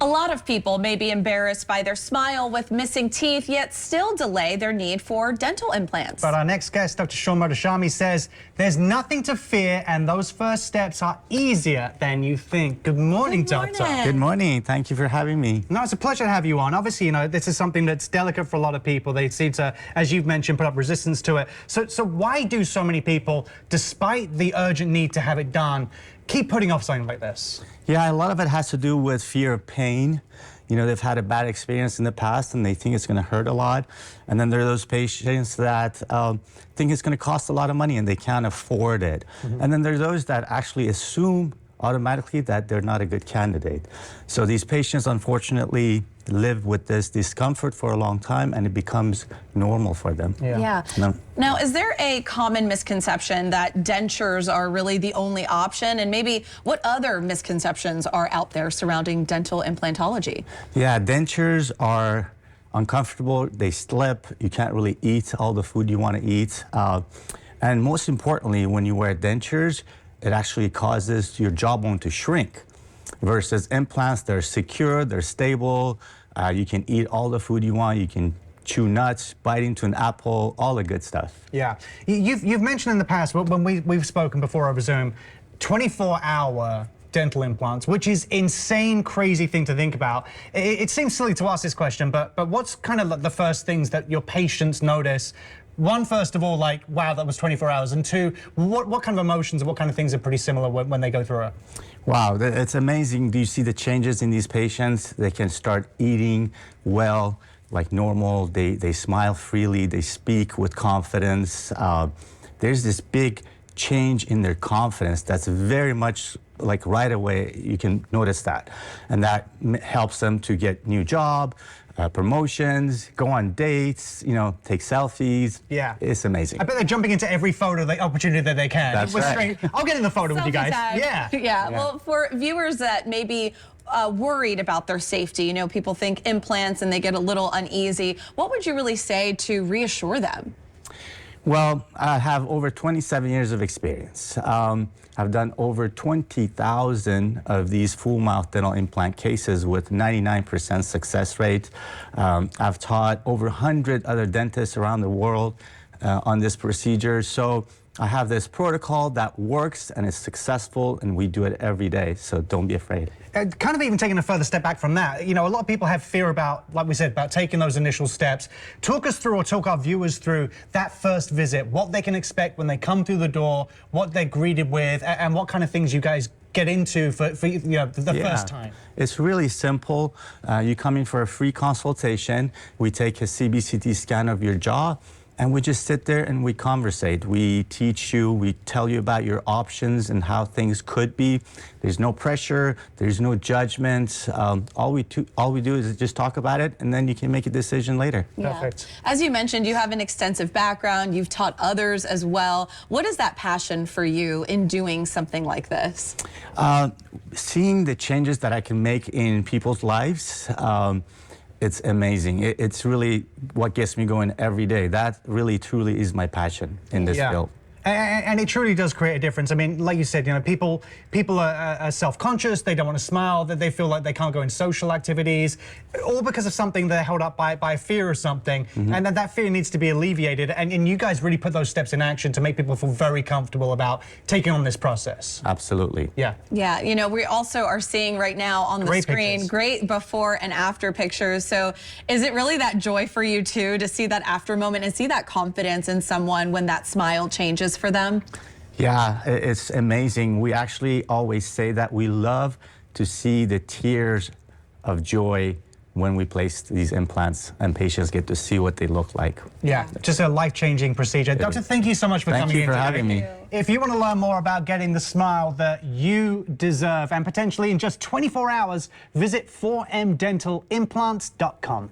A lot of people may be embarrassed by their smile with missing teeth, yet still delay their need for dental implants. But our next guest, Dr. Sean Mohtashami, says there's nothing to fear and those first steps are easier than you think. Good morning, Doctor. Good morning. Thank you for having me. No, it's a pleasure to have you on. Obviously, you know, this is something that's delicate for a lot of people. They seem to, as you've mentioned, put up resistance to it. So why do so many people, despite the urgent need to have it done, keep putting off something like this? Yeah, a lot of it has to do with fear of pain. You know, they've had a bad experience in the past and they think it's going to hurt a lot. And then there are those patients that think it's going to cost a lot of money and they can't afford it. And then there are those that actually assume automatically that they're not a good candidate. So these patients, unfortunately, live with this discomfort for a long time and it becomes normal for them. Yeah. No. Now, is there a common misconception that dentures are really the only option? And maybe what other misconceptions are out there surrounding dental implantology? Yeah, dentures are uncomfortable, they slip, you can't really eat all the food you want to eat. And most importantly, when you wear dentures, it actually causes your jawbone to shrink. Versus implants, they're secure, they're stable, you can eat all the food you want, you can chew nuts, bite into an apple, all the good stuff. Yeah. You've mentioned in the past, when we've spoken before over Zoom, 24-hour dental implants, which is insane, crazy thing to think about. It seems silly to ask this question, but what's kind of the first things that your patients notice? One, first of all, like, wow, that was 24 hours. And two, what kind of emotions and what kind of things are pretty similar when they go through it? Wow, it's amazing. Do you see the changes in these patients? They can start eating well, like normal. They smile freely. They speak with confidence. There's this big change in their confidence that's very much like right away you can notice that. And that helps them to get new job, promotions, go on dates, you know, take selfies. Yeah. It's amazing. I bet they're jumping into every photo, opportunity that they can. That's right. I'll get in the photo with you guys. Yeah. Well, for viewers that may be worried about their safety, you know, people think implants and they get a little uneasy. What would you really say to reassure them? Well, I have over 27 years of experience. I've done over 20,000 of these full mouth dental implant cases with 99% success rate. I've taught over 100 other dentists around the world on this procedure. So I have this protocol that works and is successful, and we do it every day, so don't be afraid. Kind of even taking a further step back from that, you know, a lot of people have fear about, like we said, about taking those initial steps. Talk us through, or talk our viewers through, that first visit, what they can expect when they come through the door, what they're greeted with, and what kind of things you guys get into for you know, the first time. It's really simple. You come in for a free consultation. We take a CBCT scan of your jaw, and we just sit there and we conversate. We teach you, we tell you about your options and how things could be. There's no pressure, there's no judgment. All we do is just talk about it, and then you can make a decision later. Yeah. Perfect. As you mentioned, you have an extensive background, you've taught others as well. What is that passion for you in doing something like this? Seeing the changes that I can make in people's lives, it's amazing. It's really what gets me going every day. That really, truly is my passion in this field. And it truly does create a difference. I mean, like you said, you know, people are self-conscious. They don't want to smile. That they feel like they can't go in social activities, all because of something they're held up by fear or something. And that fear needs to be alleviated. And you guys really put those steps in action to make people feel very comfortable about taking on this process. Absolutely. Yeah. Yeah, you know, we also are seeing right now on the screen pictures. Great before and after pictures. So is it really that joy for you too to see that after moment and see that confidence in someone when that smile changes for them? Yeah, it's amazing. We actually always say that we love to see the tears of joy when we place these implants and patients get to see what they look like. Yeah, just a life-changing procedure. Doctor, thank you so much for coming in. Thank you for having me. If you want to learn more about getting the smile that you deserve and potentially in just 24 hours, visit 4mdentalimplants.com.